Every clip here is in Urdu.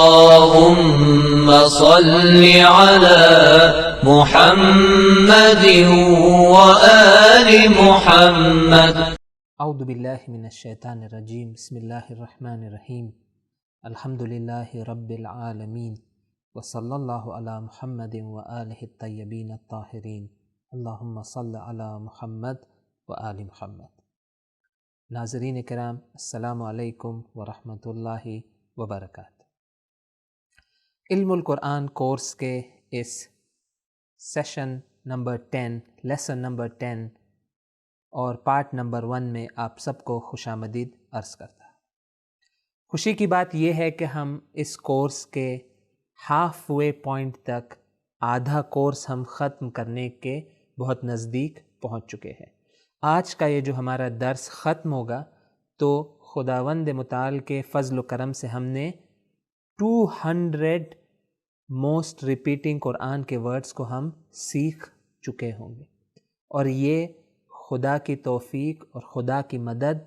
اللهم صل على محمد وآل محمد. اعوذ باللہ من الشیطان الرجیم. بسم اللہ الرحمن الرحیم. الحمد للہ رب العالمین وصلی اللہ علی محمد وآلہ الطیبین الطاہرین. اللہم صل علی محمد وآل محمد. ناظرین کرام، السلام علیکم ورحمۃ اللہ وبرکاتہ. علم القرآن کورس کے اس سیشن نمبر 10، لیسن نمبر 10 اور پارٹ نمبر 1 میں آپ سب کو خوش آمدید عرض کرتا ہے. خوشی کی بات یہ ہے کہ ہم اس کورس کے ہاف وے پوائنٹ تک، آدھا کورس ہم ختم کرنے کے بہت نزدیک پہنچ چکے ہیں. آج کا یہ جو ہمارا درس ختم ہوگا تو خداوند متعال کے فضل و کرم سے ہم نے 200 موسٹ ریپیٹنگ قرآن کے ورڈز کو ہم سیکھ چکے ہوں گے، اور یہ خدا کی توفیق اور خدا کی مدد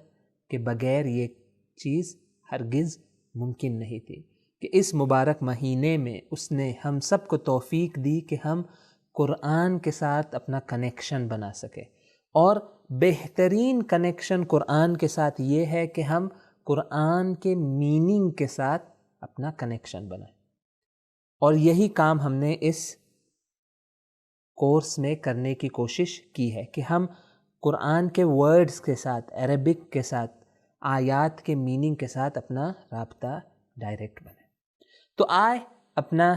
کے بغیر یہ چیز ہرگز ممکن نہیں تھی کہ اس مبارک مہینے میں اس نے ہم سب کو توفیق دی کہ ہم قرآن کے ساتھ اپنا کنیکشن بنا سکے. اور بہترین کنیکشن قرآن کے ساتھ یہ ہے کہ ہم قرآن کے میننگ کے ساتھ اپنا کنیکشن بنائیں، اور یہی کام ہم نے اس کورس میں کرنے کی کوشش کی ہے کہ ہم قرآن کے ورڈز کے ساتھ، عربک کے ساتھ، آیات کے میننگ کے ساتھ اپنا رابطہ ڈائریکٹ بنائیں. تو آئے اپنا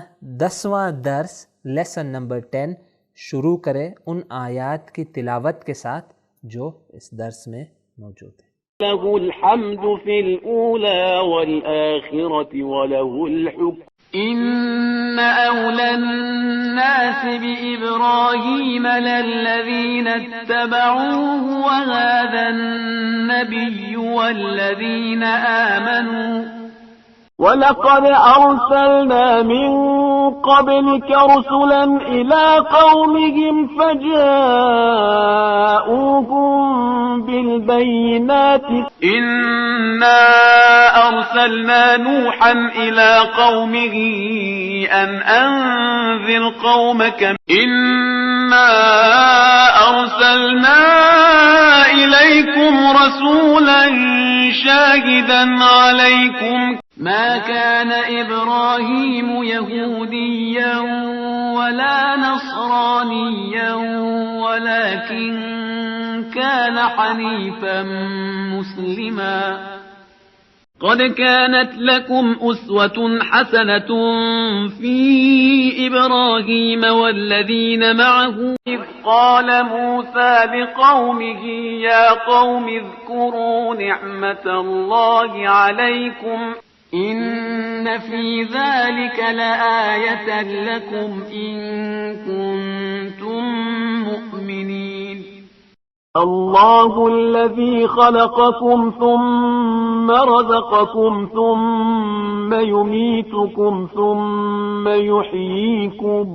10واں درس، لیسن نمبر 10 شروع کریں ان آیات کی تلاوت کے ساتھ جو اس درس میں موجود ہیں. لَهُ الْحَمْدُ فِي الْأُولَى وَالْآخِرَةِ وَلَهُ الْحُكْمُ إِنَّ أَوْلَى النَّاسِ بِإِبْرَاهِيمَ لَلَّذِينَ اتَّبَعُوهُ وَهَذَا النَّبِيُّ وَالَّذِينَ آمَنُوا وَلَقَدْ أَرْسَلْنَا مِن قَبْلِكَ رُسُلًا إِلَى قَوْمِهِمْ فَجَاءُوهُم بِالْبَيِّنَاتِ إِنَّا أَرْسَلْنَا نُوحًا إِلَى قَوْمِهِ أَنْ أَنذِرْ قَوْمَكَ إِنَّا أَرْسَلْنَا إِلَيْكُمْ رَسُولًا شَاهِدًا عَلَيْكُمْ ما كان إبراهيم يهوديا ولا نصرانيا ولكن كان حنيفا مسلما قد كانت لكم أسوة حسنة في إبراهيم والذين معه إذ قال موسى لقومه يا قوم اذكروا نعمة الله عليكم إن في ذلك لآية لكم إن كنتم مؤمنين الله الذي خلقكم ثم رزقكم ثم يميتكم ثم يحييكم.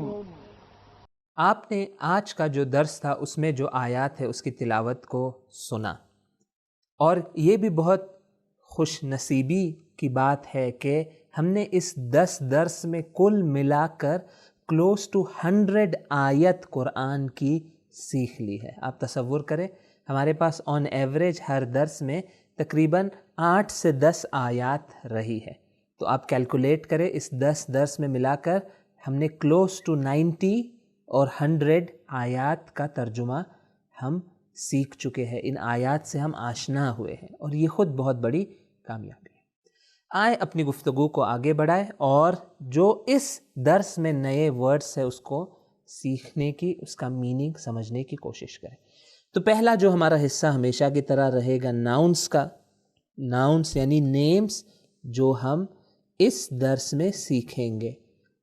آپ نے آج کا جو درس تھا اس میں جو آیات ہے اس کی تلاوت کو سنا، اور یہ بھی بہت خوش نصیبی کی بات ہے کہ ہم نے اس 10 درس میں کل ملا کر کلوز ٹو 100 آیت قرآن کی سیکھ لی ہے. آپ تصور کریں، ہمارے پاس آن ایوریج ہر درس میں تقریباً 8 سے 10 آیات رہی ہے. تو آپ کیلکولیٹ کریں، اس 10 درس میں ملا کر ہم نے کلوز ٹو 90 اور 100 آیات کا ترجمہ ہم سیکھ چکے ہیں. ان آیات سے ہم آشنا ہوئے ہیں، اور یہ خود بہت بڑی کامیابی ہے. آئے اپنی گفتگو کو آگے بڑھائیں اور جو اس درس میں نئے ورڈز ہے اس کو سیکھنے کی، اس کا میننگ سمجھنے کی کوشش کریں. تو پہلا جو ہمارا حصہ ہمیشہ کی طرح رہے گا ناؤنس کا. ناؤنس یعنی نیمز جو ہم اس درس میں سیکھیں گے.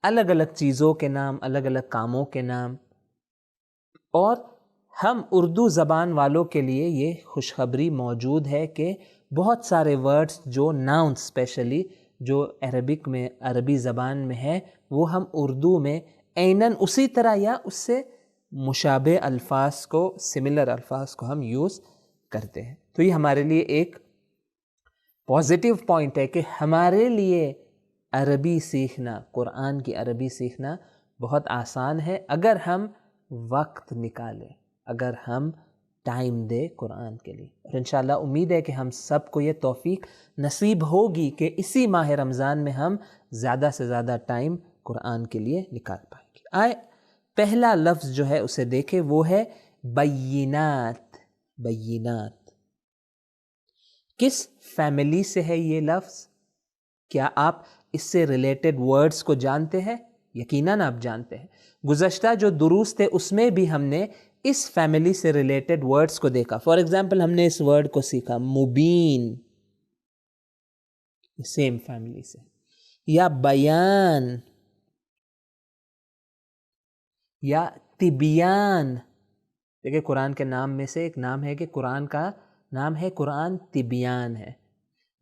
الگ الگ چیزوں کے نام، الگ الگ کاموں کے نام. اور ہم اردو زبان والوں کے لیے یہ خوشخبری موجود ہے کہ بہت سارے ورڈز جو ناؤن اسپیشلی جو عربک میں، عربی زبان میں ہے، وہ ہم اردو میں عیناً اسی طرح یا اس سے مشابہ الفاظ کو، سملر الفاظ کو ہم یوز کرتے ہیں. تو یہ ہمارے لیے ایک پازیٹیو پوائنٹ ہے کہ ہمارے لیے عربی سیکھنا، قرآن کی عربی سیکھنا بہت آسان ہے اگر ہم وقت نکالیں، اگر ہم ٹائم دے قرآن کے لیے. اور انشاءاللہ امید ہے کہ ہم سب کو یہ توفیق نصیب ہوگی کہ اسی ماہ رمضان میں ہم زیادہ سے زیادہ ٹائم قرآن کے لیے نکال پائیں گے. آئے پہلا لفظ جو ہے اسے دیکھیں، وہ ہے بینات. بینات کس فیملی سے ہے یہ لفظ؟ کیا آپ اس سے ریلیٹڈ ورڈز کو جانتے ہیں؟ یقیناً آپ جانتے ہیں. گزشتہ جو دروس تھے اس میں بھی ہم نے اس فیملی سے ریلیٹڈ ورڈز کو دیکھا. فار ایگزامپل ہم نے اس ورڈ کو سیکھا مبین، سیم فیملی سے، یا بیان، یا تبیان. دیکھیں قرآن کے نام میں سے ایک نام ہے کہ قرآن کا نام ہے قرآن تبیان ہے.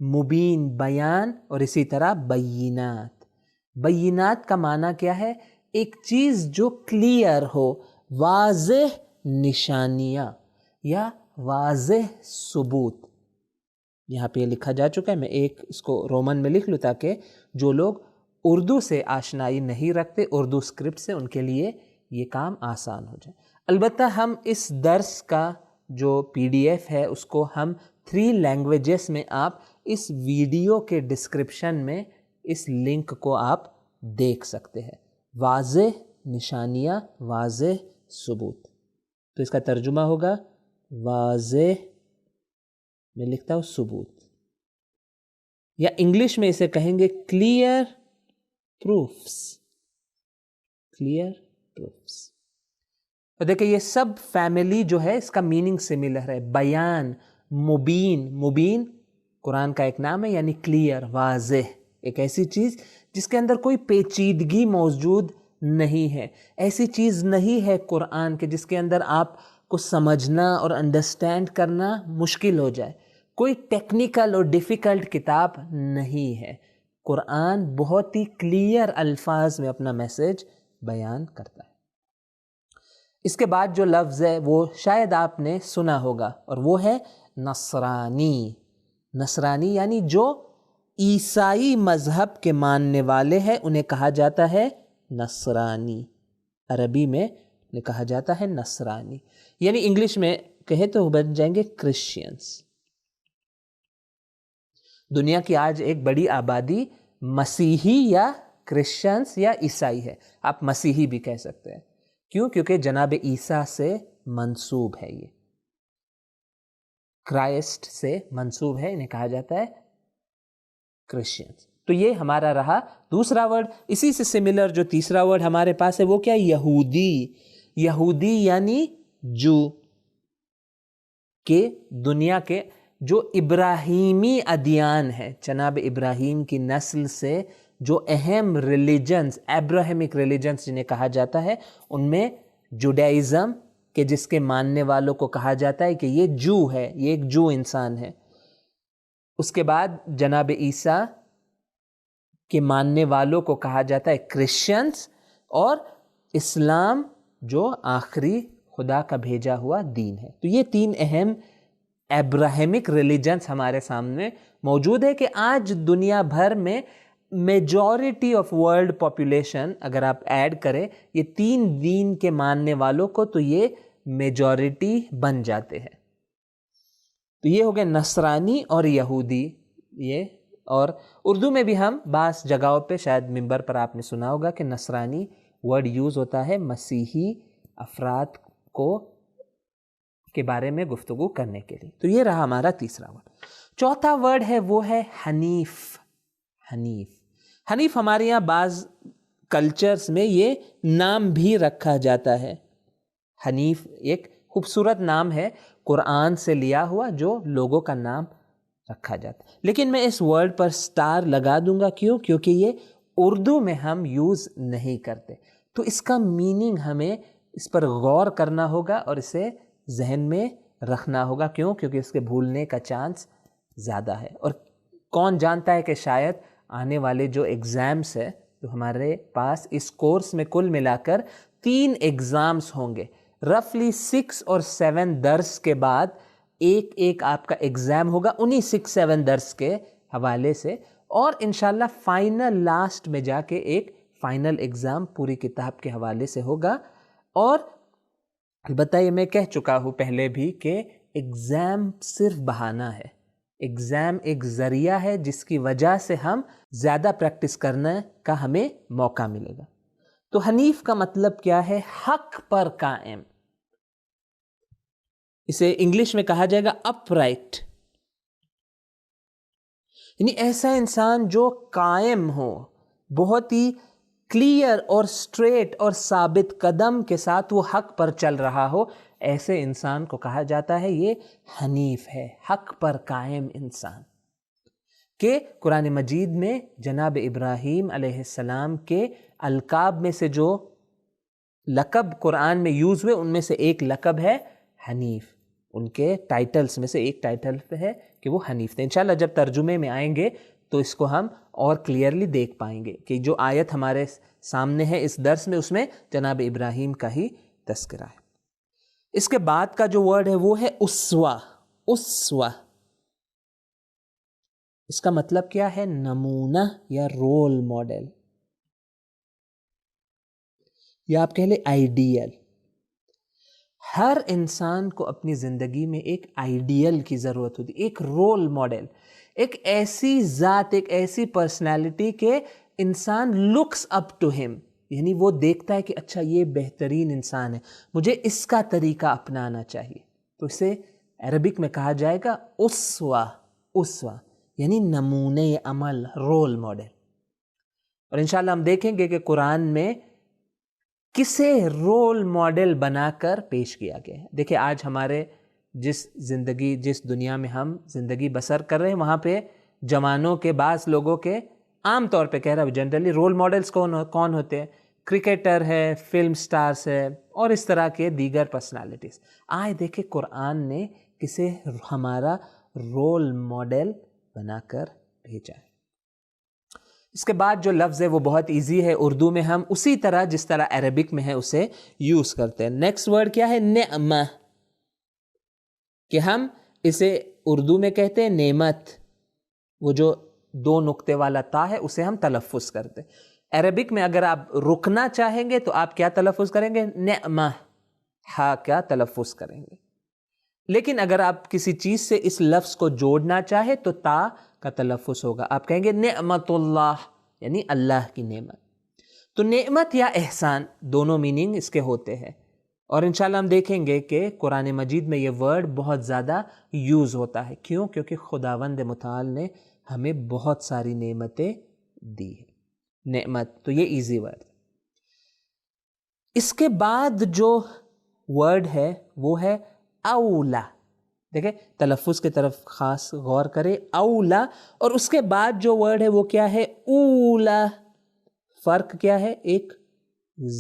مبین بیان، اور اسی طرح بینات. بینات کا معنی کیا ہے؟ ایک چیز جو کلیئر ہو، واضح نشانیاں یا واضح ثبوت. یہاں پہ یہ لکھا جا چکا ہے، میں ایک اس کو رومن میں لکھ لوں تاکہ جو لوگ اردو سے آشنائی نہیں رکھتے، اردو اسکرپٹ سے، ان کے لیے یہ کام آسان ہو جائے. البتہ ہم اس درس کا جو PDF ہے اس کو ہم 3 لینگویجز میں، آپ اس ویڈیو کے ڈسکرپشن میں اس لنک کو آپ دیکھ سکتے ہیں. واضح نشانیاں، واضح ثبوت. تو اس کا ترجمہ ہوگا واضح، میں لکھتا ہوں ثبوت، یا انگلش میں اسے کہیں گے کلیئر پروفس. Clear proofs. اور دیکھیں یہ سب فیملی جو ہے اس کا میننگ سملر ہے. بیان، مبین. مبین قرآن کا ایک نام ہے، یعنی کلیئر، واضح. ایک ایسی چیز جس کے اندر کوئی پیچیدگی موجود نہیں ہے. ایسی چیز نہیں ہے قرآن کے جس کے اندر آپ کو سمجھنا اور انڈرسٹینڈ کرنا مشکل ہو جائے. کوئی ٹیکنیکل اور ڈیفیکلٹ کتاب نہیں ہے. قرآن بہت ہی کلیئر الفاظ میں اپنا میسج بیان کرتا ہے. اس کے بعد جو لفظ ہے وہ شاید آپ نے سنا ہوگا، اور وہ ہے نصرانی. نصرانی یعنی جو عیسائی مذہب کے ماننے والے ہیں انہیں کہا جاتا ہے نصرانی. عربی میں انہیں کہا جاتا ہے نصرانی، یعنی انگلش میں کہیں تو بن جائیں گے کرسچینس. دنیا کی آج ایک بڑی آبادی مسیحی یا کرسچنس یا عیسائی ہے. آپ مسیحی بھی کہہ سکتے ہیں. کیوں؟ کیونکہ جناب عیسیٰ سے منسوب ہے، یہ کرائسٹ سے منسوب ہے، انہیں کہا جاتا ہے کرسچنس. تو یہ ہمارا رہا دوسرا ورڈ. اسی سے سملر جو تیسرا ورڈ ہمارے پاس ہے وہ کیا؟ یہودی. یہودی یعنی جو، کہ دنیا کے جو ابراہیمی ادیان ہے، جناب ابراہیم کی نسل سے جو اہم ریلیجنز، ابراہیمک ریلیجنز جنہیں کہا جاتا ہے، ان میں جوڈائزم کہ جس کے ماننے والوں کو کہا جاتا ہے کہ یہ جو ہے، یہ ایک جو انسان ہے. اس کے بعد جناب عیسیٰ کے ماننے والوں کو کہا جاتا ہے کرسچنس، اور اسلام جو آخری خدا کا بھیجا ہوا دین ہے. تو یہ 3 اہم ابراہیمک ریلیجنز ہمارے سامنے موجود ہے کہ آج دنیا بھر میں میجورٹی آف ورلڈ پاپولیشن اگر آپ ایڈ کریں یہ 3 دین کے ماننے والوں کو، تو یہ میجورٹی بن جاتے ہیں. تو یہ ہو گئے نصرانی اور یہودی. یہ اور اردو میں بھی ہم بعض جگہوں پہ شاید منبر پر آپ نے سنا ہوگا کہ نصرانی ورڈ یوز ہوتا ہے مسیحی افراد کو کے بارے میں گفتگو کرنے کے لیے. تو یہ رہا ہمارا تیسرا ورڈ. چوتھا ورڈ ہے وہ ہے حنیف. حنیف. حنیف ہمارے یہاں بعض کلچرز میں یہ نام بھی رکھا جاتا ہے. حنیف ایک خوبصورت نام ہے قرآن سے لیا ہوا جو لوگوں کا نام رکھا جاتا ہے. لیکن میں اس ورڈ پر سٹار لگا دوں گا. کیوں؟ کیونکہ یہ اردو میں ہم یوز نہیں کرتے. تو اس کا میننگ ہمیں اس پر غور کرنا ہوگا اور اسے ذہن میں رکھنا ہوگا. کیوں؟ کیونکہ اس کے بھولنے کا چانس زیادہ ہے. اور کون جانتا ہے کہ شاید آنے والے جو ایگزامس ہے تو ہمارے پاس اس کورس میں کل ملا کر 3 ایگزامس ہوں گے. رفلی 6 اور 7 درس کے بعد ایک آپ کا ایگزام ہوگا انہی 6-7 درس کے حوالے سے. اور انشاءاللہ فائنل لاسٹ میں جا کے ایک فائنل ایگزام پوری کتاب کے حوالے سے ہوگا. اور البتہ یہ میں کہہ چکا ہوں پہلے بھی کہ ایگزام صرف بہانہ ہے، ایگزام ایک ذریعہ ہے جس کی وجہ سے ہم زیادہ پریکٹس کرنے کا ہمیں موقع ملے گا. تو حنیف کا مطلب کیا ہے؟ حق پر قائم. اسے انگلش میں کہا جائے گا اپ رائٹ، یعنی ایسا انسان جو قائم ہو، بہت ہی کلیئر اور اسٹریٹ اور ثابت قدم کے ساتھ وہ حق پر چل رہا ہو، ایسے انسان کو کہا جاتا ہے یہ حنیف ہے، حق پر قائم انسان. کہ قرآن مجید میں جناب ابراہیم علیہ السلام کے القاب میں سے جو لقب قرآن میں یوز ہوئے ان میں سے ایک لقب ہے حنیف. ان کے ٹائٹلز میں سے ایک ٹائٹل ہے کہ وہ حنیف تھے. انشاءاللہ جب ترجمے میں آئیں گے تو اس کو ہم اور کلیئرلی دیکھ پائیں گے کہ جو آیت ہمارے سامنے ہے اس درس میں، اس میں جناب ابراہیم کا ہی تذکرہ ہے. اس کے بعد کا جو ورڈ ہے وہ ہے اسوہ. اسوہ اس کا مطلب کیا ہے؟ نمونہ یا رول ماڈل، یا آپ کہہ لیں آئیڈیل. ہر انسان کو اپنی زندگی میں ایک آئیڈیل کی ضرورت ہوتی، ایک رول ماڈل، ایک ایسی ذات، ایک ایسی پرسنالٹی کہ انسان لکس اپ ٹو ہم، یعنی وہ دیکھتا ہے کہ اچھا یہ بہترین انسان ہے، مجھے اس کا طریقہ اپنانا چاہیے. تو اسے عربک میں کہا جائے گا اسوہ. اسوہ یعنی نمونے عمل، رول ماڈل. اور انشاءاللہ ہم دیکھیں گے کہ قرآن میں کسے رول ماڈل بنا کر پیش کیا گیا ہے. دیکھیں آج ہمارے جس دنیا میں ہم زندگی بسر کر رہے ہیں وہاں پہ جوانوں کے، بعض لوگوں کے، عام طور پہ کہہ رہا ہوں جنرلی، رول ماڈلز کون ہوتے ہیں؟ کرکٹر ہے، فلم سٹارز ہے، اور اس طرح کے دیگر پرسنالٹیز. آئے دیکھیں قرآن نے کسے ہمارا رول ماڈل بنا کر بھیجا ہے. اس کے بعد جو لفظ ہے وہ بہت ایزی ہے، اردو میں ہم اسی طرح جس طرح عربک میں ہے اسے یوز کرتے ہیں. نیکسٹ ورڈ کیا ہے؟ نعمہ، کہ ہم اسے اردو میں کہتے ہیں نعمت. وہ جو 2 نقطے والا تا ہے اسے ہم تلفظ کرتے ہیں. عربک میں اگر آپ رکنا چاہیں گے تو آپ کیا تلفظ کریں گے؟ نعمہ، ہا کا تلفظ کریں گے. لیکن اگر آپ کسی چیز سے اس لفظ کو جوڑنا چاہے تو تا کا تلفظ ہوگا، آپ کہیں گے نعمت اللہ، یعنی اللہ کی نعمت. تو نعمت یا احسان دونوں میننگ اس کے ہوتے ہیں. اور انشاءاللہ ہم دیکھیں گے کہ قرآن مجید میں یہ ورڈ بہت زیادہ یوز ہوتا ہے. کیوں؟ کیونکہ خداوند متعال نے ہمیں بہت ساری نعمتیں دی ہیں. نعمت تو یہ ایزی ورڈ. اس کے بعد جو ورڈ ہے وہ ہے اولا. دیکھیں تلفظ کی طرف خاص غور کریں، اولا. اور اس کے بعد جو ورڈ ہے وہ کیا ہے؟ اولا. فرق کیا ہے؟ ایک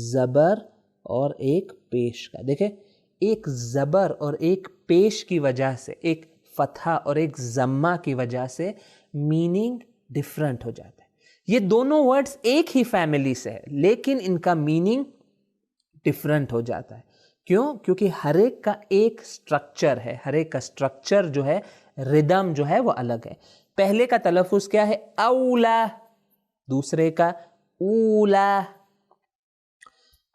زبر اور ایک پیش کا. دیکھیں ایک زبر اور ایک پیش کی وجہ سے، ایک فتحہ اور ایک ضمہ کی وجہ سے میننگ ڈفرنٹ ہو جاتا ہے. یہ دونوں ورڈز ایک ہی فیملی سے ہے لیکن ان کا میننگ ڈفرنٹ ہو جاتا ہے. کیوں؟ کیونکہ ہر ایک کا ایک سٹرکچر ہے، ہر ایک کا سٹرکچر جو ہے، ردم جو ہے وہ الگ ہے. پہلے کا تلفظ کیا ہے؟ اولا، دوسرے کا اولا.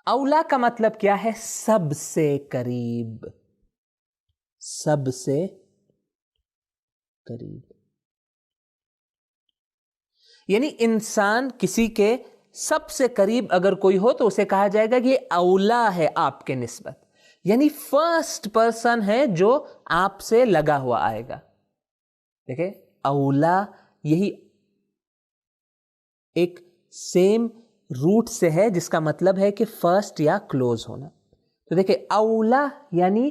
اولا کا مطلب کیا ہے؟ سب سے قریب، سب سے قریب. یعنی انسان کسی کے سب سے قریب اگر کوئی ہو تو اسے کہا جائے گا کہ یہ اولا ہے آپ کے نسبت، یعنی فرسٹ پرسن ہے جو آپ سے لگا ہوا آئے گا. دیکھیں اولا یہی ایک سیم روٹ سے ہے جس کا مطلب ہے کہ فرسٹ یا کلوز ہونا. تو دیکھیں اولا یعنی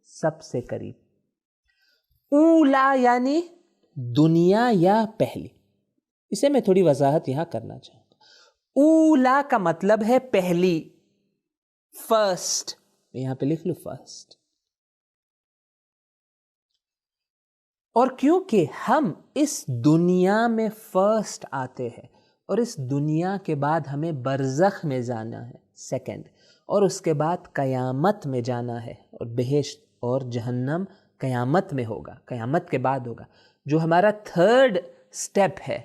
سب سے قریب، اولا یعنی دنیا یا پہلی. اسے میں تھوڑی وضاحت یہاں کرنا چاہوں گا. اولا کا مطلب ہے پہلی، فرسٹ. یہاں پہ لکھ لو فرسٹ. اور کیونکہ ہم اس دنیا میں فرسٹ آتے ہیں اور اس دنیا کے بعد ہمیں برزخ میں جانا ہے سیکنڈ، اور اس کے بعد قیامت میں جانا ہے، اور بہشت اور جہنم قیامت میں ہوگا، قیامت کے بعد ہوگا. جو ہمارا تھرڈ سٹیپ ہے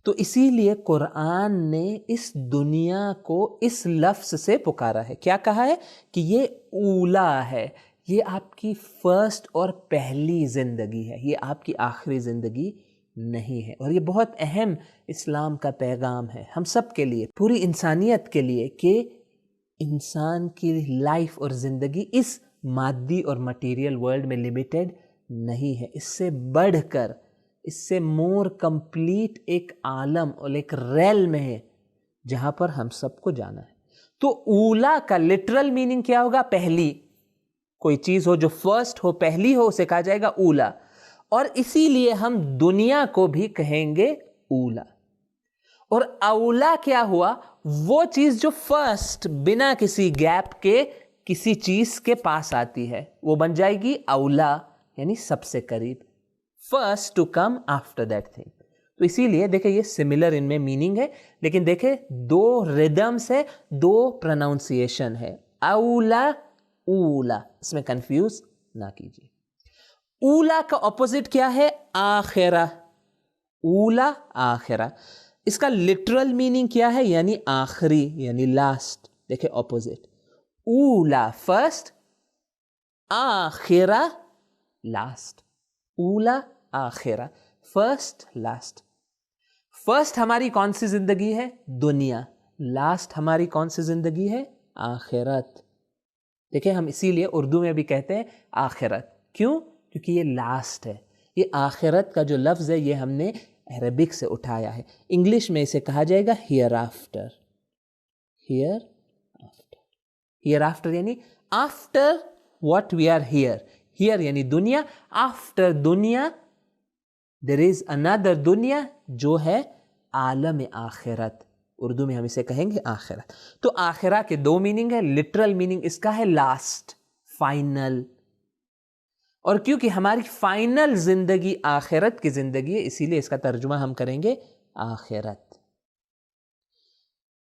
تو اسی لیے قرآن نے اس دنیا کو اس لفظ سے پکارا ہے. کیا کہا ہے کہ یہ اولا ہے، یہ آپ کی فرسٹ اور پہلی زندگی ہے، یہ آپ کی آخری زندگی نہیں ہے. اور یہ بہت اہم اسلام کا پیغام ہے ہم سب کے لیے، پوری انسانیت کے لیے، کہ انسان کی لائف اور زندگی اس مادی اور مٹیریل ورلڈ میں لمیٹڈ نہیں ہے. اس سے بڑھ کر، اس سے مور کمپلیٹ ایک عالم اور ایک ریلم ہے جہاں پر ہم سب کو جانا ہے. تو اولا کا لٹرل میننگ کیا ہوگا؟ پہلی. کوئی چیز ہو جو فرسٹ ہو، پہلی ہو، اسے کہا جائے گا اولا. اور اسی لیے ہم دنیا کو بھی کہیں گے اولا. اور اولا کیا ہوا؟ وہ چیز جو فرسٹ بنا کسی گیپ کے کسی چیز کے پاس آتی ہے، وہ بن جائے گی اولا، یعنی سب سے قریب. First to come after that thing. تو اسی لیے دیکھیں یہ سملر ان میں میننگ ہے، لیکن دیکھیں دو ریدمس ہے، دو پروناؤنسیشن ہے. اولا، اولا، اس میں کنفیوز نہ کیجیے. اولا کا اپوزٹ کیا ہے؟ آخرہ. اولا، آخرہ. اس کا لٹرل میننگ کیا ہے؟ یعنی آخری، یعنی لاسٹ. دیکھیں اپوزٹ، اولا فرسٹ، آخرہ لاسٹ. اولا، آخرہ، فرسٹ، لاسٹ. فرسٹ ہماری کون سی زندگی ہے؟ دنیا. لاسٹ ہماری کون سی زندگی ہے؟ آخرت. دیکھیں ہم اسی لیے اردو میں بھی کہتے ہیں آخرت. کیوں؟ کیونکہ یہ لاسٹ ہے. یہ آخرت کا جو لفظ ہے یہ ہم نے عربک سے اٹھایا ہے. انگلش میں اسے کہا جائے گا here after. Here after. Here after یعنی after what we are here. Here یعنی دنیا، آفٹر دنیا دیر از اندر دنیا جو ہے عالم آخرت. اردو میں ہم اسے کہیں گے آخرت. تو آخرہ کے دو میننگ ہے. لٹرل میننگ اس کا ہے لاسٹ، فائنل. اور کیونکہ ہماری فائنل زندگی آخرت کی زندگی ہے، اسی لیے اس کا ترجمہ ہم کریں گے آخرت.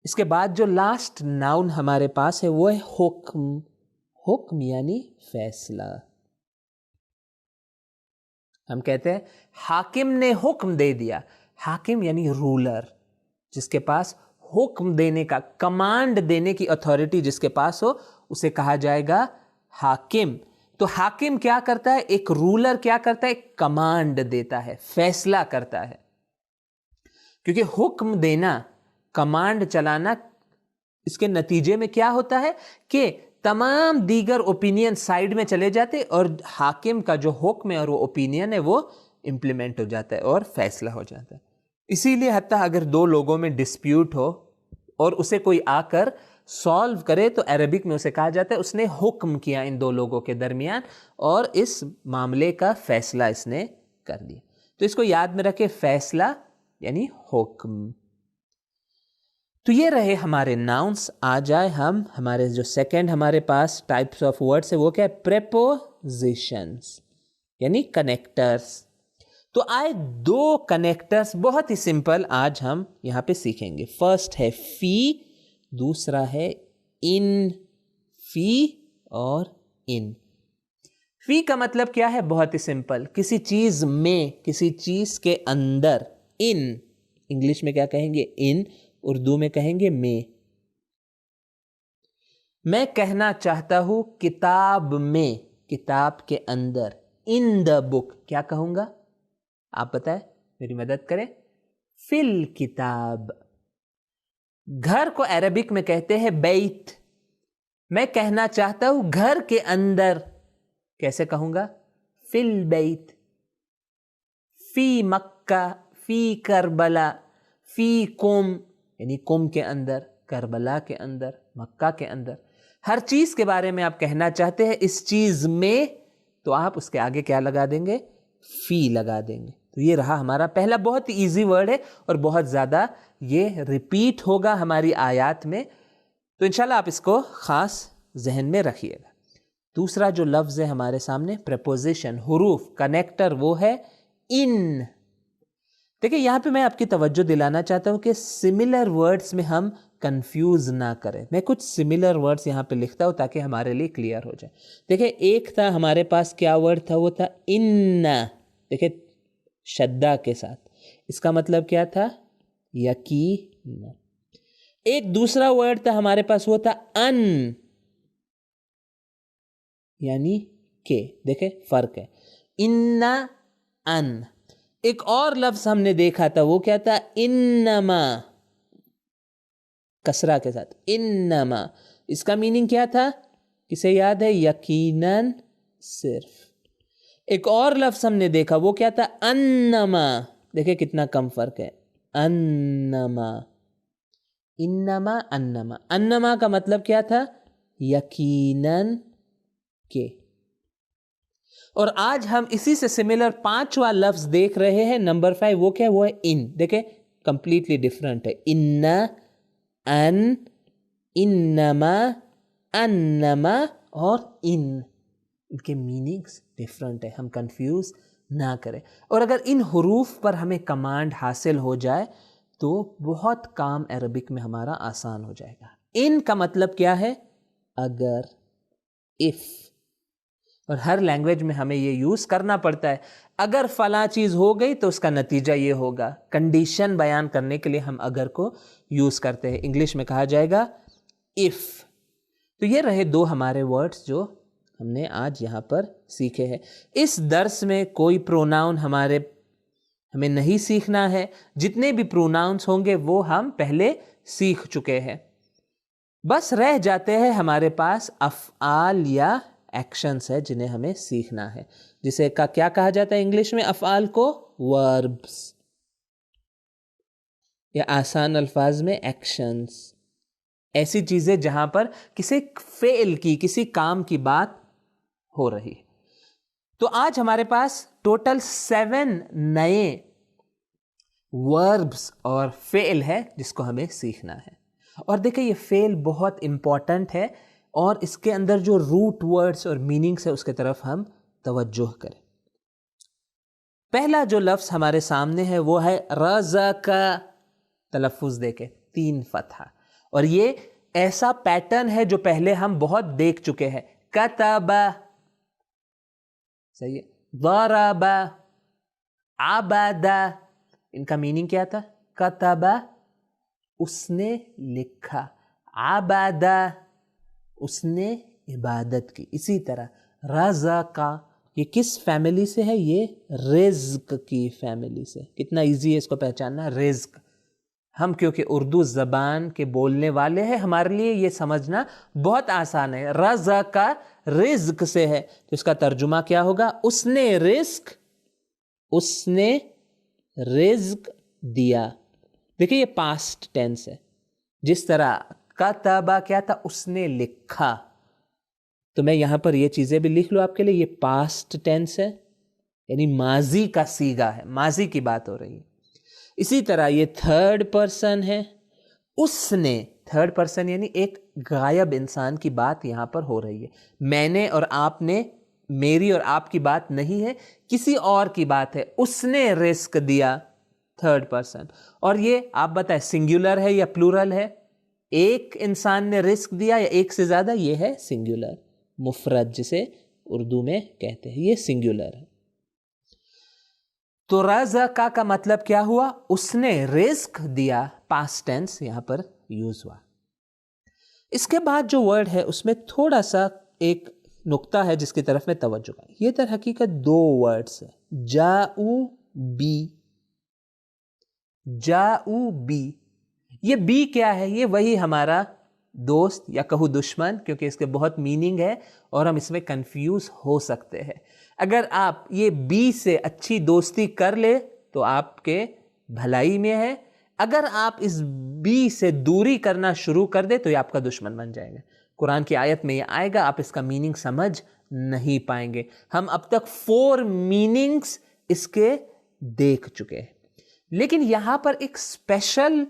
اس کے بعد جو لاسٹ ناؤن ہمارے پاس ہے وہ ہے حکم. حکم یعنی فیصلہ. ہم کہتے ہیں حاکم نے حکم دے دیا. حاکم یعنی رولر، جس کے پاس حکم دینے کا، کمانڈ دینے کی اتھارٹی جس کے پاس ہو، اسے کہا جائے گا حاکم. تو حاکم کیا کرتا ہے؟ ایک رولر کیا کرتا ہے؟ کمانڈ دیتا ہے، فیصلہ کرتا ہے. کیونکہ حکم دینا، کمانڈ چلانا، اس کے نتیجے میں کیا ہوتا ہے کہ تمام دیگر اوپینین سائیڈ میں چلے جاتے اور حاکم کا جو حکم ہے اور وہ اوپینین ہے وہ امپلیمنٹ ہو جاتا ہے اور فیصلہ ہو جاتا ہے. اسی لیے حتیٰ اگر دو لوگوں میں ڈسپیوٹ ہو اور اسے کوئی آ کر سالو کرے تو عربک میں اسے کہا جاتا ہے اس نے حکم کیا ان دو لوگوں کے درمیان اور اس معاملے کا فیصلہ اس نے کر دیا. تو اس کو یاد میں رکھے، فیصلہ یعنی حکم. تو یہ رہے ہمارے ناؤنس. آ جائے ہم ہمارے جو سیکنڈ ہمارے پاس ٹائپس آف ورڈس ہے وہ کیا ہے؟ پریپوزیشنز یعنی کنیکٹرز. تو آئے دو کنیکٹرز بہت ہی سمپل آج ہم یہاں پہ سیکھیں گے. فرسٹ ہے فی، دوسرا ہے ان. فی اور ان. فی کا مطلب کیا ہے؟ بہت ہی سمپل، کسی چیز میں، کسی چیز کے اندر. ان انگلش میں کیا کہیں گے؟ ان. اردو میں کہیں گے میں. میں کہنا چاہتا ہوں کتاب میں، کتاب کے اندر. ان دا بک کیا کہوں گا؟ آپ بتائیں، میری مدد کریں. فی الکتاب. گھر کو عربک میں کہتے ہیں بیت. میں کہنا چاہتا ہوں گھر کے اندر، کیسے کہوں گا؟ فی البیت. فی مکہ، فی کربلا، فی قم یعنی قم کے اندر، کربلا کے اندر، مکہ کے اندر. ہر چیز کے بارے میں آپ کہنا چاہتے ہیں اس چیز میں، تو آپ اس کے آگے کیا لگا دیں گے؟ فی لگا دیں گے. تو یہ رہا ہمارا پہلا بہت ہی ایزی ورڈ ہے اور بہت زیادہ یہ ریپیٹ ہوگا ہماری آیات میں. تو انشاءاللہ آپ اس کو خاص ذہن میں رکھیے گا. دوسرا جو لفظ ہے ہمارے سامنے، پریپوزیشن، حروف، کنیکٹر، وہ ہے ان. دیکھیں یہاں پہ میں آپ کی توجہ دلانا چاہتا ہوں کہ سملر ورڈز میں ہم کنفیوز نہ کریں. میں کچھ سملر ورڈز یہاں پہ لکھتا ہوں تاکہ ہمارے لیے کلیئر ہو جائے. دیکھیں ایک تھا ہمارے پاس، کیا ورڈ تھا؟ وہ تھا ان. دیکھیں شدہ کے ساتھ. اس کا مطلب کیا تھا؟ یقین. ایک دوسرا ورڈ تھا ہمارے پاس، وہ تھا ان، یعنی کہ. دیکھیں فرق ہے، ان ان. ایک اور لفظ ہم نے دیکھا تھا، وہ کیا تھا؟ انما، کسرہ کے ساتھ انما. اس کا میننگ کیا تھا؟ کسے یاد ہے؟ یقیناً صرف. ایک اور لفظ ہم نے دیکھا، وہ کیا تھا؟ انما. دیکھیں کتنا کم فرق ہے. انما، انما انما. انما کا مطلب کیا تھا؟ یقیناً کہ. اور آج ہم اسی سے سملر 5واں لفظ دیکھ رہے ہیں، نمبر 5. وہ کیا؟ وہ ہے ان. دیکھیں کمپلیٹلی ڈفرنٹ ہے. ان، ان، انما، انما اور ان کے میننگز ڈفرنٹ ہے، ہم کنفیوز نہ کریں. اور اگر ان حروف پر ہمیں کمانڈ حاصل ہو جائے تو بہت کام عربک میں ہمارا آسان ہو جائے گا. ان کا مطلب کیا ہے؟ اگر، اف. اور ہر لینگویج میں ہمیں یہ یوز کرنا پڑتا ہے. اگر فلاں چیز ہو گئی تو اس کا نتیجہ یہ ہوگا. کنڈیشن بیان کرنے کے لیے ہم اگر کو یوز کرتے ہیں. انگلش میں کہا جائے گا اف. تو یہ رہے 2 ہمارے ورڈز جو ہم نے آج یہاں پر سیکھے ہیں. اس درس میں کوئی پروناؤن ہمیں نہیں سیکھنا ہے. جتنے بھی پروناؤنس ہوں گے وہ ہم پہلے سیکھ چکے ہیں. بس رہ جاتے ہیں ہمارے پاس افعال یا ایکشنز ہے جنہیں ہمیں سیکھنا ہے، جسے کیا کہا جاتا ہے انگلش میں؟ افعال کو وربس، یا آسان الفاظ میں ایکشنز. ایسی چیزیں جہاں پر کسی فعل کی، کسی کام کی بات ہو رہی ہے. تو آج ہمارے پاس ٹوٹل 7 نئے وربس اور فعل ہے جس کو ہمیں سیکھنا ہے. اور دیکھیں یہ فعل بہت امپورٹنٹ ہے، اور اس کے اندر جو روٹ ورڈز اور میننگس ہے اس کے طرف ہم توجہ کریں. پہلا جو لفظ ہمارے سامنے ہے وہ ہے رزق. تلفظ دیکھیں 3 فتحہ. اور یہ ایسا پیٹرن ہے جو پہلے ہم بہت دیکھ چکے ہیں. کتب، صحیح ہے. ضرب، عبد. ان کا میننگ کیا تھا؟ کتب، اس نے لکھا. عبد، اس نے عبادت کی. اسی طرح رزق، یہ کس فیملی سے ہے؟ یہ رزق کی فیملی سے. کتنا ایزی ہے اس کو پہچاننا. رزق، ہم کیونکہ اردو زبان کے بولنے والے ہیں، ہمارے لیے یہ سمجھنا بہت آسان ہے. رزق رزق سے ہے تو اس کا ترجمہ کیا ہوگا؟ اس نے رزق، اس نے رزق دیا. دیکھیں یہ پاسٹ ٹینس ہے. جس طرح کتبہ کیا تھا؟ اس نے لکھا. تو میں یہاں پر یہ چیزیں بھی لکھ لوں آپ کے لیے. یہ پاسٹ ٹینس ہے، یعنی ماضی کا صیغہ ہے، ماضی کی بات ہو رہی ہے. اسی طرح یہ تھرڈ پرسن ہے. اس نے، تھرڈ پرسن یعنی ایک غائب انسان کی بات یہاں پر ہو رہی ہے. میں نے اور آپ نے، میری اور آپ کی بات نہیں ہے، کسی اور کی بات ہے. اس نے رزق دیا، تھرڈ پرسن. اور یہ آپ بتائیں سنگولر ہے یا پلورل ہے؟ ایک انسان نے رزق دیا یا ایک سے زیادہ؟ یہ ہے سنگولر، مفرد جسے اردو میں کہتے ہیں، یہ سنگولر ہے. تو رزق کا مطلب کیا ہوا؟ اس نے رزق دیا. پاسٹ ٹینس یہاں پر یوز ہوا. اس کے بعد جو ورڈ ہے اس میں تھوڑا سا ایک نقطہ ہے جس کی طرف میں توجہ کریں. یہ در حقیقت 2 ورڈز ہیں. جاؤ بی، جاؤ بی. یہ بی کیا ہے؟ یہ وہی ہمارا دوست یا کہو دشمن، کیونکہ اس کے بہت میننگ ہے اور ہم اس میں کنفیوز ہو سکتے ہیں. اگر آپ یہ بی سے اچھی دوستی کر لے تو آپ کے بھلائی میں ہے. اگر آپ اس بی سے دوری کرنا شروع کر دے تو یہ آپ کا دشمن بن جائے گا. قرآن کی آیت میں یہ آئے گا، آپ اس کا میننگ سمجھ نہیں پائیں گے. ہم اب تک 4 میننگز اس کے دیکھ چکے ہیں، لیکن یہاں پر ایک اسپیشل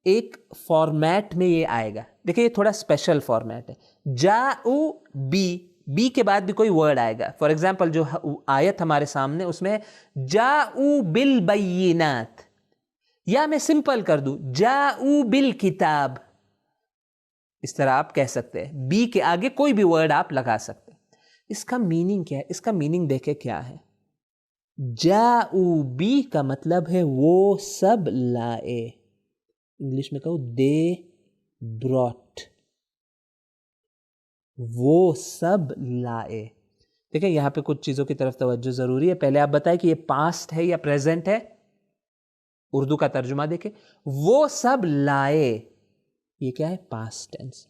ایک فارمیٹ میں یہ آئے گا. دیکھیں یہ تھوڑا اسپیشل فارمیٹ ہے. جاؤ بی، بی کے بعد بھی کوئی ورڈ آئے گا. فار ایگزامپل جو آیت ہمارے سامنے اس میں جاؤ بالبینات، یا میں سمپل کر دوں جاؤ بالکتاب. اس طرح آپ کہہ سکتے ہیں. بی کے آگے کوئی بھی ورڈ آپ لگا سکتے ہیں. اس کا میننگ کیا ہے؟ اس کا میننگ دیکھیں کیا ہے. جاؤ بی کا مطلب ہے وہ سب لائے. انگلش میں کہو دے brought, وہ سب لائے. دیکھیں یہاں پہ کچھ چیزوں کی طرف توجہ ضروری ہے. پہلے آپ بتائیں کہ یہ پاسٹ ہے یا پریزنٹ ہے. اردو کا ترجمہ دیکھیں, وہ سب لائے, یہ کیا ہے؟ Past tense.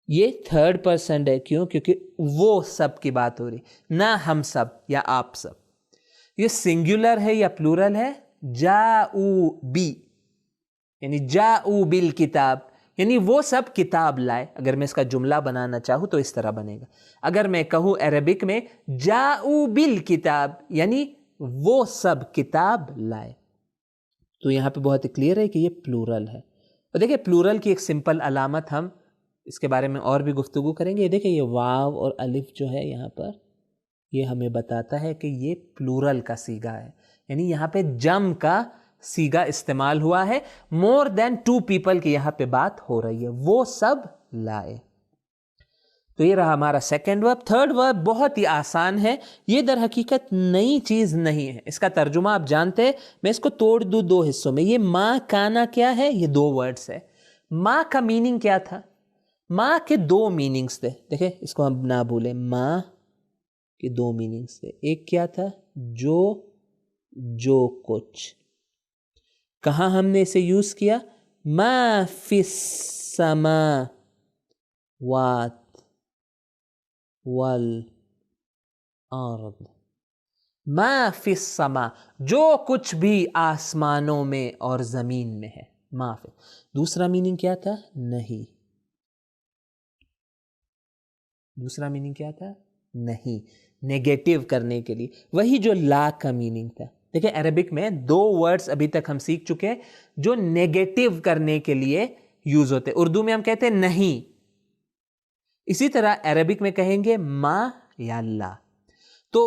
یہ تھرڈ پرسن ہے. کیوں؟ کیونکہ وہ سب کی بات ہو رہی, نہ ہم سب یا آپ سب. یہ سنگولر ہے یا پلورل ہے؟ جاؤ بی، یعنی جاؤ بالکتاب، یعنی وہ سب کتاب لائے. اگر میں اس کا جملہ بنانا چاہوں تو اس طرح بنے گا. اگر میں کہوں عربک میں جاؤ بالکتاب، یعنی وہ سب کتاب لائے، تو یہاں پہ بہت کلیئر ہے کہ یہ پلورل ہے. اور دیکھیں پلورل کی ایک سمپل علامت، ہم اس کے بارے میں اور بھی گفتگو کریں گے. یہ دیکھیں یہ واو اور الف جو ہے یہاں پر، یہ ہمیں بتاتا ہے کہ یہ پلورل کا صیغہ ہے، یعنی یہاں پہ جم کا صیغہ استعمال ہوا ہے. مور دین 2 پیپل کی یہاں پہ بات ہو رہی ہے. وہ سب لائے. تو یہ رہا ہمارا سیکنڈ ورب. تھرڈ ورب بہت ہی آسان ہے. یہ در حقیقت نئی چیز نہیں ہے. اس کا ترجمہ آپ جانتے ہیں. میں اس کو توڑ دوں 2 حصوں میں. یہ ما کانا کیا ہے؟ یہ 2 ورڈز ہے. ما کا میننگ کیا تھا؟ ما کے 2 میننگز تھے. دیکھیں اس کو ہم نہ بھولیں. ما کے 2 میننگز تھے. ایک کیا تھا؟ جو کچھ. کہاں ہم نے اسے یوز کیا؟ ما فی السماوات والارض. ما فی السما، جو کچھ بھی آسمانوں میں اور زمین میں ہے. ما فی. دوسرا میننگ کیا تھا؟ نہیں. دوسرا میننگ کیا تھا؟ نہیں. نیگیٹو کرنے کے لیے. وہی جو لا کا میننگ تھا. دیکھیں عربک میں 2 ورڈز ابھی تک ہم سیکھ چکے جو نیگیٹو کرنے کے لیے یوز ہوتے. اردو میں ہم کہتے ہیں نہیں. اسی طرح عربک میں کہیں گے ما یا لا. تو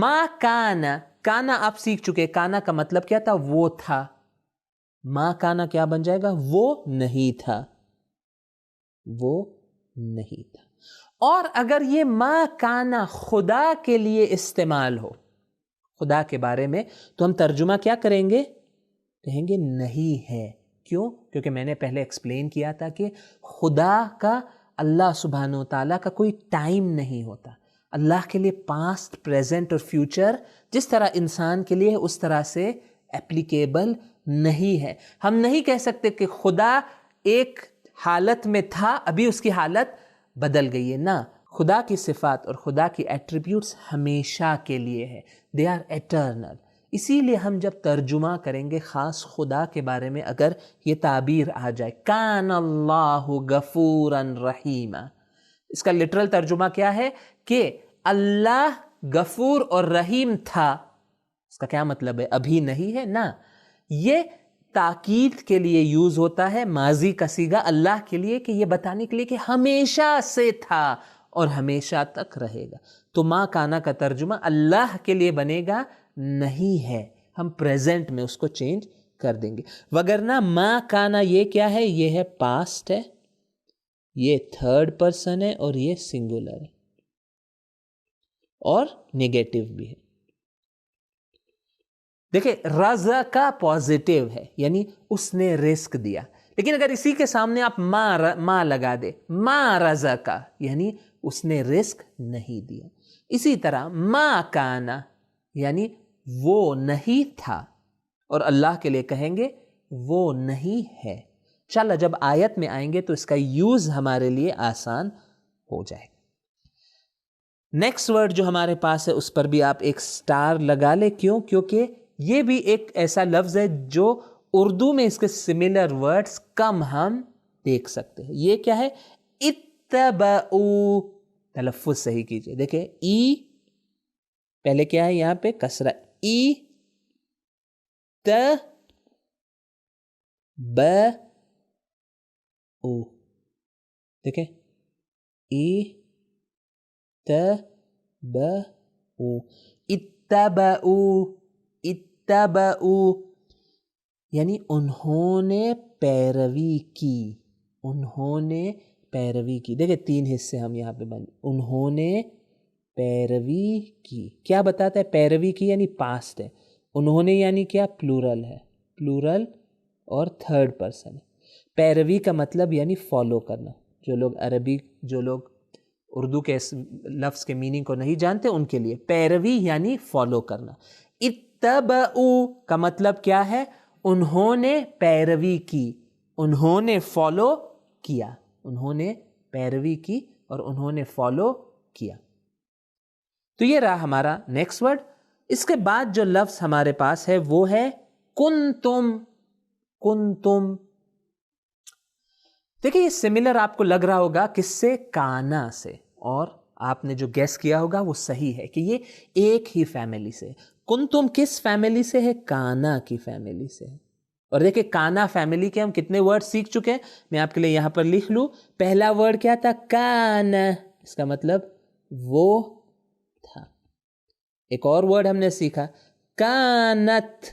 ما کانا، کانا آپ سیکھ چکے. کانا کا مطلب کیا تھا؟ وہ تھا. ما کانا کیا بن جائے گا؟ وہ نہیں تھا. وہ نہیں تھا. اور اگر یہ ما کانا خدا کے لیے استعمال ہو، خدا کے بارے میں، تو ہم ترجمہ کیا کریں گے؟ کہیں گے نہیں ہے. کیوں؟ کیونکہ میں نے پہلے ایکسپلین کیا تھا کہ خدا کا، اللہ سبحانہ و تعالیٰ کا کوئی ٹائم نہیں ہوتا. اللہ کے لیے پاسٹ، پریزنٹ اور فیوچر جس طرح انسان کے لیے اس طرح سے اپلیکیبل نہیں ہے. ہم نہیں کہہ سکتے کہ خدا ایک حالت میں تھا، ابھی اس کی حالت بدل گئی ہے. نہ، خدا کی صفات اور خدا کی ایٹریبیوٹس ہمیشہ کے لیے ہے. They are eternal. اسی لیے ہم جب ترجمہ کریں گے خاص خدا کے بارے میں، اگر یہ تعبیر آ جائے کان اللہ غفورا رحیما، اس کا لٹرل ترجمہ کیا ہے؟ کہ اللہ غفور اور رحیم تھا. اس کا کیا مطلب ہے؟ ابھی نہیں ہے. نہ، یہ تاکید کے لیے یوز ہوتا ہے، ماضی کا صیغہ اللہ کے لیے، کہ یہ بتانے کے لیے کہ ہمیشہ سے تھا اور ہمیشہ تک رہے گا. تو ما کانا کا ترجمہ اللہ کے لیے بنے گا نہیں ہے. ہم پریزنٹ میں اس کو چینج کر دیں گے. وگرنہ ما کانا یہ کیا ہے؟ یہ ہے پاسٹ ہے، یہ تھرڈ پرسن ہے، اور یہ سنگولر ہے اور نیگیٹو بھی ہے. دیکھیں رزقا پازیٹیو ہے، یعنی اس نے رزق دیا. لیکن اگر اسی کے سامنے آپ ما لگا دے، ما رزقا، یعنی اس نے رزق نہیں دیا. اسی طرح ما کانا یعنی وہ نہیں تھا، اور اللہ کے لیے کہیں گے وہ نہیں ہے. انشاءاللہ جب آیت میں آئیں گے تو اس کا یوز ہمارے لیے آسان ہو جائے گا. نیکسٹ ورڈ جو ہمارے پاس ہے اس پر بھی آپ ایک سٹار لگا لیں. کیوں؟ کیونکہ یہ بھی ایک ایسا لفظ ہے جو اردو میں اس کے سملر ورڈز کم ہم دیکھ سکتے ہیں. یہ کیا ہے؟ اتبعوا. تلفظ صحیح کیجئے. دیکھیں ای پہلے کیا ہے یہاں پہ؟ کسرہ. ای ت ب او. دیکھیں ای ت ب او. اتبعوا. اتبعوا یعنی انہوں نے پیروی کی. انہوں نے پیروی کی. دیکھیں 3 حصے ہم یہاں پہ بن. انہوں نے پیروی کی. کیا بتاتا ہے؟ پیروی کی یعنی پاسٹ ہے. انہوں نے یعنی کیا؟ پلورل ہے. پلورل اور تھرڈ پرسن ہے. پیروی کا مطلب یعنی فالو کرنا. جو لوگ اردو کے اس لفظ کے میننگ کو نہیں جانتے ان کے لیے پیروی یعنی فالو کرنا. اتبعوا کا مطلب کیا ہے؟ انہوں نے پیروی کی، انہوں نے فالو کیا، انہوں نے پیروی کی اور انہوں نے فالو کیا. تو یہ رہا ہمارا نیکسٹ ورڈ. اس کے بعد جو لفظ ہمارے پاس ہے وہ ہے کنتم. کنتم دیکھیں یہ سملر آپ کو لگ رہا ہوگا کس سے؟ کانا سے. اور آپ نے جو گیس کیا ہوگا وہ صحیح ہے کہ یہ ایک ہی فیملی سے. کنتم کس فیملی سے ہے؟ کانا کی فیملی سے ہے. اور دیکھیں کانا فیملی کے ہم کتنے ورڈ سیکھ چکے ہیں. میں آپ کے لیے یہاں پر لکھ لوں. پہلا ورڈ کیا تھا؟ کانا. اس کا مطلب وہ تھا. ایک اور ورڈ ہم نے سیکھا کانت،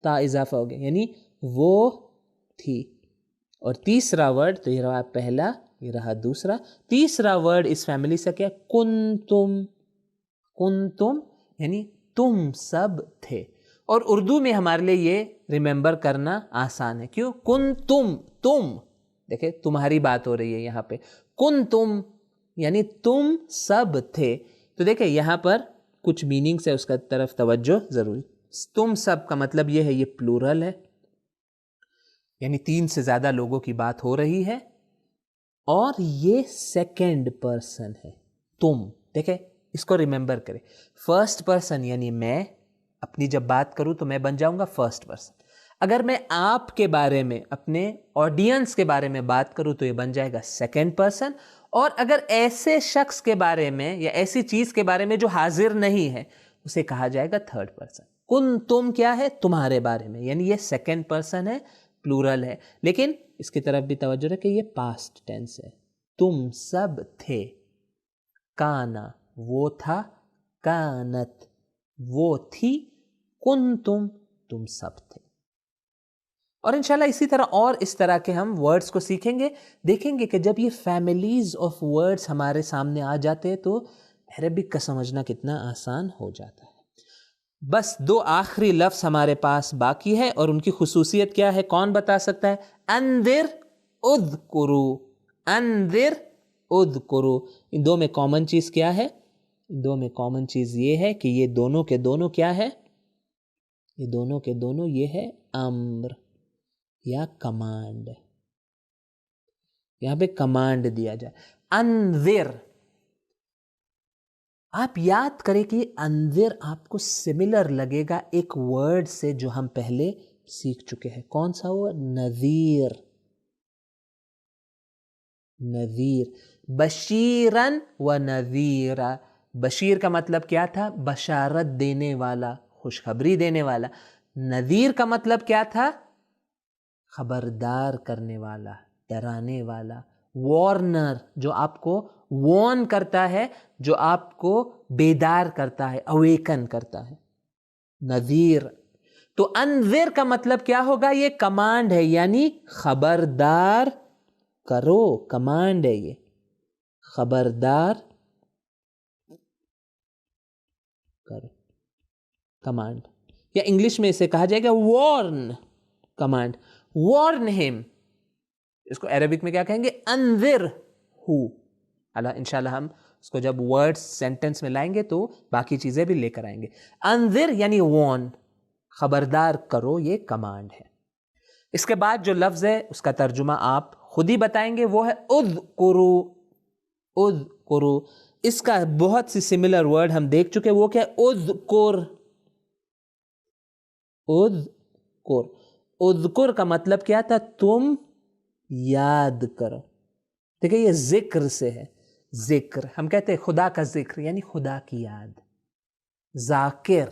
تا اضافہ ہو گیا یعنی وہ تھی. اور تیسرا ورڈ تو یہ رہا پہلا، یہ رہا دوسرا. تیسرا ورڈ اس فیملی سے کیا؟ کنتم. کنتم یعنی تم سب تھے. اور اردو میں ہمارے لیے یہ ریممبر کرنا آسان ہے. کیوں؟ کنتم، تم. دیکھیں تمہاری بات ہو رہی ہے یہاں پہ. کنتم یعنی تم سب تھے. تو دیکھیں یہاں پر کچھ میننگس ہے، اس کا طرف توجہ ضروری. تم سب کا مطلب یہ ہے، یہ پلورل ہے یعنی 3 سے زیادہ لوگوں کی بات ہو رہی ہے. اور یہ سیکنڈ پرسن ہے تم. دیکھیں اس کو ریممبر کریں. فرسٹ پرسن یعنی میں اپنی جب بات کروں تو میں بن جاؤں گا فرسٹ پرسن. اگر میں آپ کے بارے میں، اپنے آڈینس کے بارے میں بات کروں تو یہ بن جائے گا سیکنڈ پرسن. اور اگر ایسے شخص کے بارے میں یا ایسی چیز کے بارے میں جو حاضر نہیں ہے اسے کہا جائے گا تھرڈ پرسن. کنتم کیا ہے؟ تمہارے بارے میں، یعنی یہ سیکنڈ پرسن ہے، پلورل ہے. لیکن اس کی طرف بھی توجہ رکھیں یہ پاسٹ ٹینس ہے. تم سب تھے. کانا وہ تھا، کانت وہ تھی، کنتم تم سب تھے. اور انشاءاللہ اسی طرح اور اس طرح کے ہم ورڈز کو سیکھیں گے. دیکھیں گے کہ جب یہ فیملیز آف ورڈز ہمارے سامنے آ جاتے ہیں تو عربک کا سمجھنا کتنا آسان ہو جاتا ہے. بس 2 آخری لفظ ہمارے پاس باقی ہے اور ان کی خصوصیت کیا ہے کون بتا سکتا ہے؟ انذر، اذکرو. انذر، اذکرو. ان 2 میں کامن چیز کیا ہے؟ ان 2 میں کامن چیز یہ ہے کہ یہ دونوں کے دونوں کیا ہے؟ یہ دونوں کے دونوں یہ ہے امر یا کمانڈ. یہاں پہ کمانڈ دیا جائے. انذر، آپ یاد کریں کہ انذر آپ کو سملر لگے گا ایک ورڈ سے جو ہم پہلے سیکھ چکے ہیں. کون سا ورڈ؟ نذیر. نذیر. بشیرن و نذیرا. بشیر کا مطلب کیا تھا؟ بشارت دینے والا، خوشخبری دینے والا. نذیر کا مطلب کیا تھا؟ خبردار کرنے والا، ڈرانے والا. وارنر جو آپ کو وارن کرتا ہے، جو آپ کو بیدار کرتا ہے، اویکن کرتا ہے. نذیر. تو انذر کا مطلب کیا ہوگا؟ یہ کمانڈ ہے یعنی خبردار کرو. کمانڈ ہے یہ، خبردار کرو، کمانڈ. یا انگلش میں اسے کہا جائے گا وارن کمانڈ. وارن ہم. اس کو عربک میں کیا کہیں گے؟ انذر ہو. انشاءاللہ ہم اس کو جب ورڈ سینٹنس میں لائیں گے تو باقی چیزیں بھی لے کر آئیں گے. انذر یعنی وارن، خبردار کرو، یہ کمانڈ ہے. اس کے بعد جو لفظ ہے اس کا ترجمہ آپ خود ہی بتائیں گے، وہ ہے اذکرو. اذکرو. اس کا بہت سی سملر ورڈ ہم دیکھ چکے. وہ کیا ہے؟ اذکر. اذکر. اذکر کا مطلب کیا تھا؟ تم یاد کرو. دیکھیں یہ ذکر سے ہے. ذکر ہم کہتے ہیں خدا کا ذکر یعنی خدا کی یاد. ذاکر.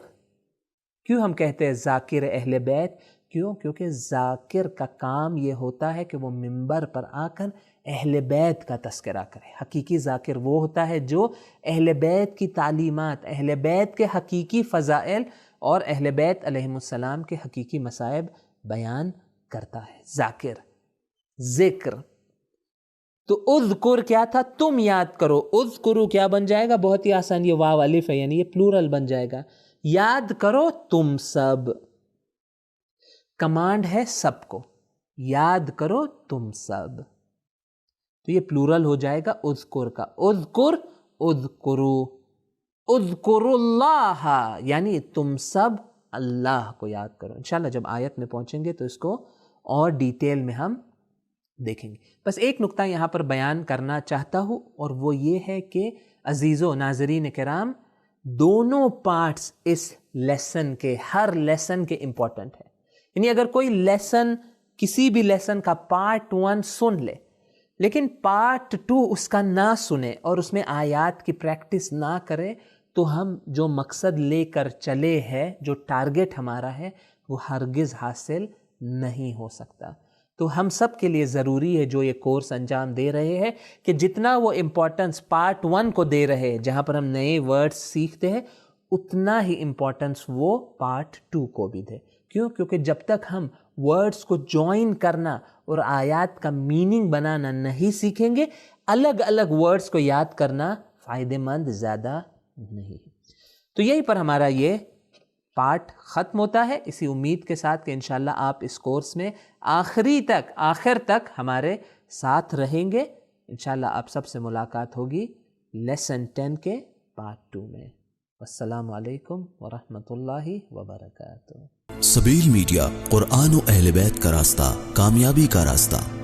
کیوں ہم کہتے ہیں ذاکر اہل بیت؟ کیوں؟ کیونکہ ذاکر کا کام یہ ہوتا ہے کہ وہ منبر پر آ کر اہل بیت کا تذکرہ کرے. حقیقی ذاکر وہ ہوتا ہے جو اہل بیت کی تعلیمات، اہل بیت کے حقیقی فضائل اور اہل بیت علیہم السلام کے حقیقی مصائب بیان کرتا ہے. ذاکر، ذکر. تو اذکر کیا تھا؟ تم یاد کرو. اذکرو کیا بن جائے گا؟ بہت ہی آسان، یہ واو الف ہے یعنی یہ پلورل بن جائے گا. یاد کرو تم سب. کمانڈ ہے سب کو، یاد کرو تم سب، تو یہ پلورل ہو جائے گا اذکر کا، اذکر اذکرو، اذکر اللہ، یعنی تم سب اللہ کو یاد کرو۔ انشاءاللہ جب آیت میں پہنچیں گے تو اس کو اور ڈیٹیل میں ہم دیکھیں گے۔ بس ایک نقطہ یہاں پر بیان کرنا چاہتا ہوں، اور وہ یہ ہے کہ عزیزو ناظرین کرام، دونوں پارٹس اس لیسن کے، ہر لیسن کے امپورٹنٹ ہے۔ یعنی اگر کوئی لیسن، کسی بھی لیسن کا پارٹ 1 سن لے لیکن پارٹ 2 اس کا نہ سنے اور اس میں آیات کی پریکٹس نہ کرے، تو ہم جو مقصد لے کر چلے ہیں، جو ٹارگٹ ہمارا ہے، وہ ہرگز حاصل نہیں ہو سکتا۔ تو ہم سب کے لیے ضروری ہے جو یہ کورس انجام دے رہے ہیں کہ جتنا وہ امپورٹنس پارٹ 1 کو دے رہے ہیں جہاں پر ہم نئے ورڈز سیکھتے ہیں، اتنا ہی امپورٹنس وہ پارٹ 2 کو بھی دے۔ کیوں؟ کیونکہ جب تک ہم ورڈز کو جوائن کرنا اور آیات کا میننگ بنانا نہیں سیکھیں گے، الگ الگ ورڈز کو یاد کرنا فائدہ مند زیادہ نہیں ہے۔ تو یہیں پر ہمارا یہ پارٹ ختم ہوتا ہے، اسی امید کے ساتھ کہ انشاءاللہ آپ اس کورس میں آخر تک ہمارے ساتھ رہیں گے۔ انشاءاللہ آپ سب سے ملاقات ہوگی لیسن 10 کے پارٹ 2 میں۔ السلام علیکم ورحمۃ اللہ وبرکاتہ۔ سبیل میڈیا، قرآن و اہل بیت کا راستہ، کامیابی کا راستہ۔